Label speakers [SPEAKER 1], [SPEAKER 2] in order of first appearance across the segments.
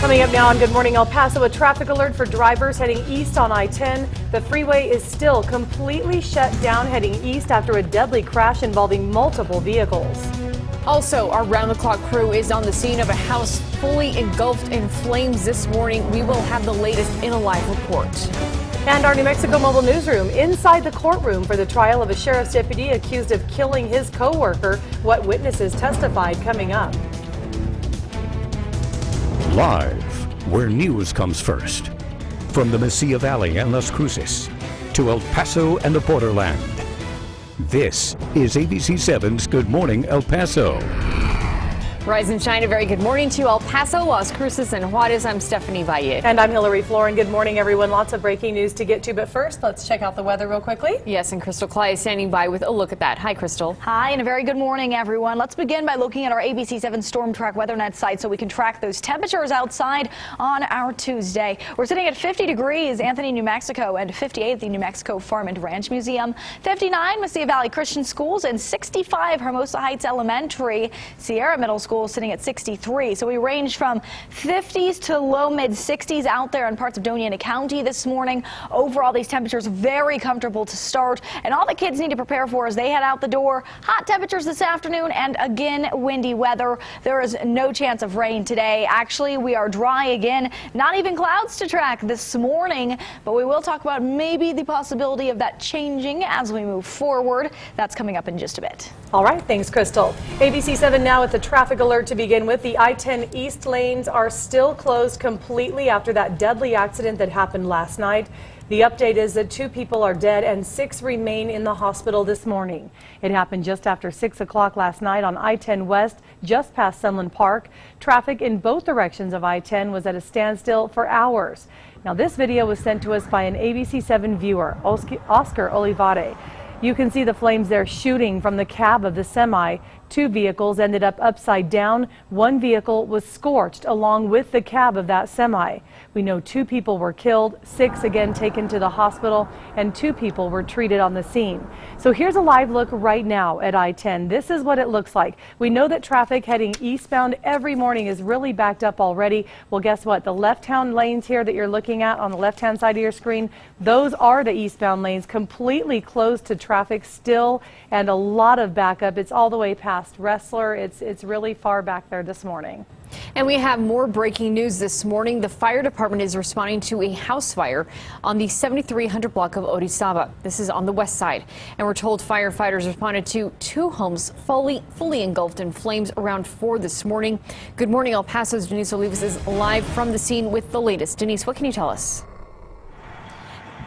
[SPEAKER 1] Coming up now on Good Morning El Paso, a traffic alert for drivers heading east on I-10. The freeway is still completely shut down heading east after a deadly crash involving multiple vehicles.
[SPEAKER 2] Also, our round-the-clock crew is on the scene of a house fully engulfed in flames this morning. We will have the latest in a live report.
[SPEAKER 1] And our New Mexico Mobile Newsroom inside the courtroom for the trial of a sheriff's deputy accused of killing his co-worker. What witnesses testified coming up.
[SPEAKER 3] Live, where news comes first. From the Mesilla Valley and Las Cruces to El Paso and the borderland. This is ABC7's Good Morning El Paso.
[SPEAKER 2] Rise and shine, a very good morning to El Paso, Las Cruces, and Juarez. I'm Stephanie Valle.
[SPEAKER 1] And I'm Hillary Floren. Good morning, everyone. Lots of breaking news to get to, but first, let's check out the weather real quickly.
[SPEAKER 2] Yes, and Crystal Clay is standing by with a look at that. Hi, Crystal.
[SPEAKER 4] Hi, and a very good morning, everyone. Let's begin by looking at our ABC7 Storm Track WeatherNet site so we can track those temperatures outside on our Tuesday. We're sitting at 50 degrees, Anthony, New Mexico, and 58 at the New Mexico Farm and Ranch Museum, 59 Mesilla Valley Christian Schools, and 65 Hermosa Heights Elementary. Sierra Middle School sitting at 63. So we range from 50s to low mid 60s out there in parts of Doña County this morning. Overall, these temperatures very comfortable to start, and all the kids need to prepare for as they head out the door. Hot temperatures this afternoon, and again windy weather. There is no chance of rain today. Actually, we are dry again. Not even clouds to track this morning, but we will talk about maybe the possibility of that changing as we move forward. That's coming up in just a bit.
[SPEAKER 1] All right, thanks, Crystal. ABC7 now with the traffic alert to begin with. The I-10 east lanes are still closed completely after that deadly accident that happened last night. The update is that 2 people are dead and 6 remain in the hospital this morning. It happened just after 6 o'clock last night on I-10 West, just past Sunland Park. Traffic in both directions of I-10 was at a standstill for hours. Now, this video was sent to us by an ABC7 viewer, Oscar Olivare. You can see the flames there shooting from the cab of the semi. 2 vehicles ended up upside down. 1 vehicle was scorched along with the cab of that semi. We know 2 people were killed, 6 again taken to the hospital, and 2 people were treated on the scene. So here's a live look right now at I-10. This is what it looks like. We know that traffic heading eastbound every morning is really backed up already. Well, guess what? The left-hand lanes here that you're looking at on the left-hand side of your screen, those are the eastbound lanes completely closed to traffic still, and a lot of backup. It's all the way past Wrestler. It's really far back there this morning.
[SPEAKER 2] And we have more breaking news this morning. The fire department is responding to a house fire on the 7300 block of Orizaba. This is on the west side. And we're told firefighters responded to 2 homes fully engulfed in flames around 4 this morning. Good morning, El Paso's Denise Olivas is live from the scene with the latest. Denise, what can you tell us?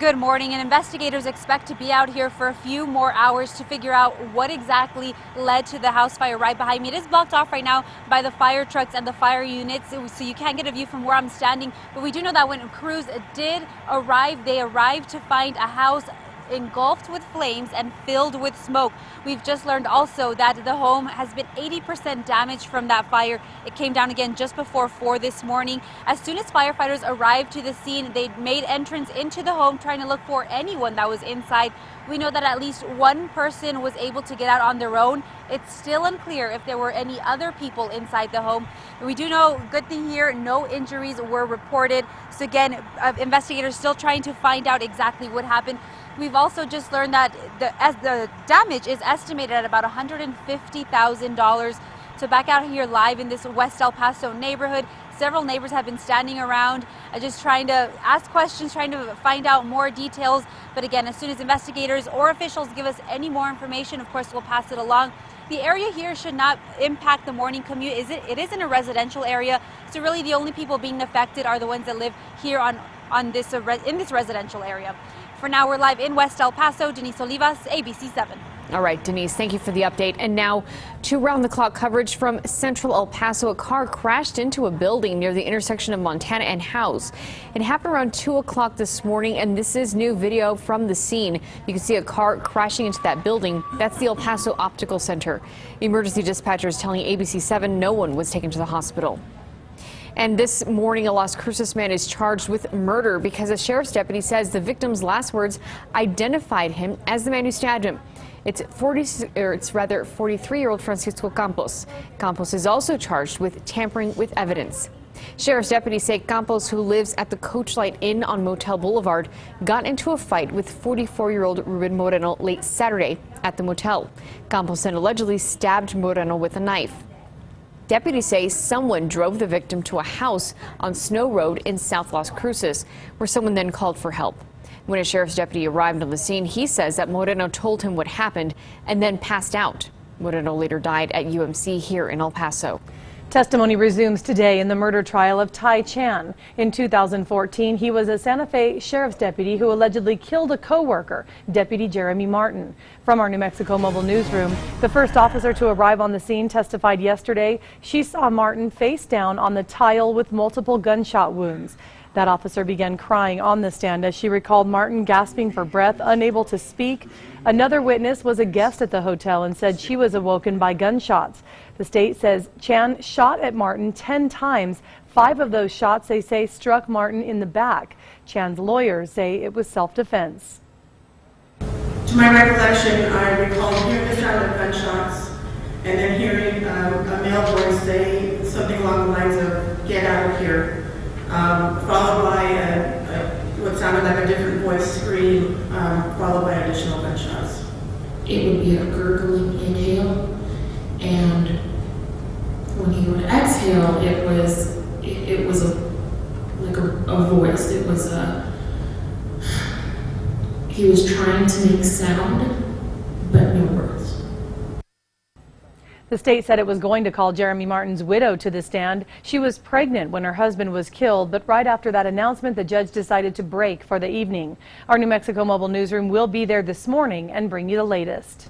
[SPEAKER 5] Good morning, and investigators expect to be out here for a few more hours to figure out what exactly led to the house fire right behind me. It is blocked off right now by the fire trucks and the fire units, so you can't get a view from where I'm standing. But we do know that when crews did arrive, they arrived to find a house engulfed with flames and filled with smoke. We've just learned also that the home has been 80% damaged from that fire. It came down again just before 4 this morning. As soon as firefighters arrived to the scene, they made entrance into the home trying to look for anyone that was inside. We know that at least 1 person was able to get out on their own. It's still unclear if there were any other people inside the home. We do know, good thing here, no injuries were reported. So again, investigators still trying to find out exactly what happened. We've also just learned that the damage is estimated at about $150,000. So back out here live in this West El Paso neighborhood, several neighbors have been standing around just trying to ask questions, trying to find out more details. But again, as soon as investigators or officials give us any more information, of course, we'll pass it along. The area here should not impact the morning commute. It is in a residential area, so really the only people being affected are the ones that live here in this residential area. For now, we're live in West El Paso. Denise Olivas, ABC7.
[SPEAKER 2] All right, Denise, thank you for the update. And now to round-the-clock coverage from central El Paso. A car crashed into a building near the intersection of Montana and House. It happened around 2 o'clock this morning, and this is new video from the scene. You can see a car crashing into that building. That's the El Paso Optical Center. Emergency dispatchers telling ABC7 no one was taken to the hospital. And this morning, a Las Cruces man is charged with murder because a sheriff's deputy says the victim's last words identified him as the man who stabbed him. It's 43-year-old Francisco Campos. Campos is also charged with tampering with evidence. Sheriff's deputies say Campos, who lives at the Coachlight Inn on Motel Boulevard, got into a fight with 44-year-old Ruben Moreno late Saturday at the motel. Campos then allegedly stabbed Moreno with a knife. Deputies say someone drove the victim to a house on Snow Road in South Las Cruces, where someone then called for help. When a sheriff's deputy arrived on the scene, he says that Moreno told him what happened and then passed out. Moreno later died at UMC here in El Paso.
[SPEAKER 1] Testimony resumes today in the murder trial of Tai Chan. In 2014, he was a Santa Fe sheriff's deputy who allegedly killed a co-worker, Deputy Jeremy Martin. From our New Mexico mobile newsroom, the first officer to arrive on the scene testified yesterday. She saw Martin face down on the tile with multiple gunshot wounds. That officer began crying on the stand as she recalled Martin gasping for breath, unable to speak. Another witness was a guest at the hotel and said she was awoken by gunshots. The state says Chan shot at Martin 10 times. 5 of those shots, they say, struck Martin in the back. Chan's lawyers say it was self-defense.
[SPEAKER 6] To my recollection, I recall hearing the sound of gunshots and then hearing a male voice say something along the lines of, "Get out of here," followed by what sounded like a different voice scream, followed by additional gunshots.
[SPEAKER 7] It would be a gurgling inhale, and when he would exhale, it was like a voice. It was he was trying to make sound, but no words.
[SPEAKER 1] The state said it was going to call Jeremy Martin's widow to the stand. She was pregnant when her husband was killed, but right after that announcement, the judge decided to break for the evening. Our New Mexico mobile newsroom will be there this morning and bring you the latest.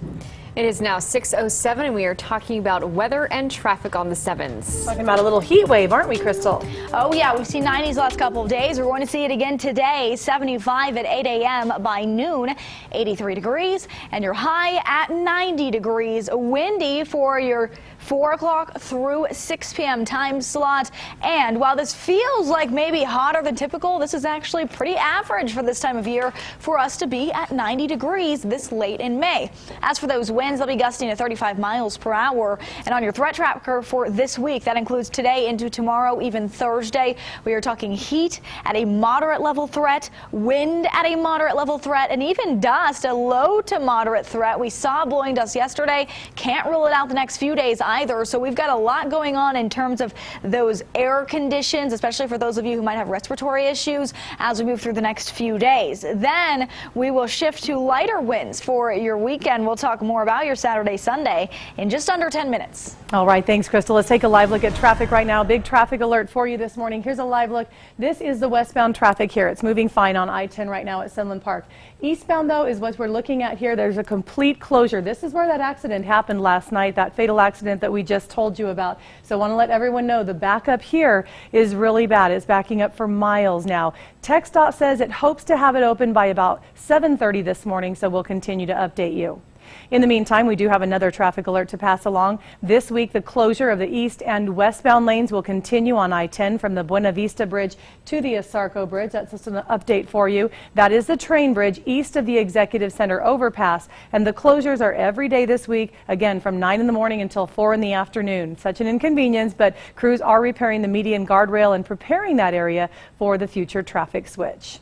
[SPEAKER 2] It is now 6:07 and we are talking about weather and traffic on the 7s.
[SPEAKER 1] Talking about a little heat wave, aren't we, Crystal?
[SPEAKER 4] Oh, yeah, we've seen 90s the last couple of days. We're going to see it again today. 75 at 8 a.m. by noon, 83 degrees, and your high at 90 degrees. Windy for your 4 o'clock through 6 p.m. time slot. And while this feels like maybe hotter than typical, this is actually pretty average for this time of year for us to be at 90 degrees this late in May. As for those winds, they'll be gusting at 35 miles per hour. And on your threat tracker for this week, that includes today into tomorrow, even Thursday, we are talking heat at a moderate level threat, wind at a moderate level threat, and even dust, a low to moderate threat. We saw blowing dust yesterday. Can't rule it out the next few days either. So we've got a lot going on in terms of those air conditions, especially for those of you who might have respiratory issues as we move through the next few days. Then we will shift to lighter winds for your weekend. We'll talk more about your Saturday, Sunday in just under 10 minutes.
[SPEAKER 1] All right, thanks, Crystal. Let's take a live look at traffic right now. Big traffic alert for you this morning. Here's a live look. This is the westbound traffic here. It's moving fine on I-10 right now at Sunland Park. Eastbound, though, is what we're looking at here. There's a complete closure. This is where that accident happened last night, that fatal accident that we just told you about. So I want to let everyone know the backup here is really bad. It's backing up for miles now. TxDOT says it hopes to have it open by about 7:30 this morning, so we'll continue to update you. In the meantime, we do have another traffic alert to pass along. This week, the closure of the east and westbound lanes will continue on I-10 from the Buena Vista Bridge to the Asarco Bridge. That's just an update for you. That is the train bridge east of the Executive Center overpass, and the closures are every day this week, again from 9 in the morning until 4 in the afternoon. Such an inconvenience, but crews are repairing the median guardrail and preparing that area for the future traffic switch.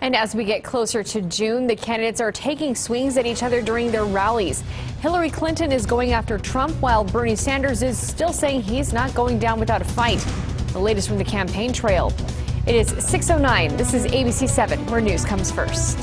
[SPEAKER 2] And as we get closer to June, the candidates are taking swings at each other during their rallies. Hillary Clinton is going after Trump, while Bernie Sanders is still saying he's not going down without a fight. The latest from the campaign trail. It is 6:09. This is ABC 7, where news comes first.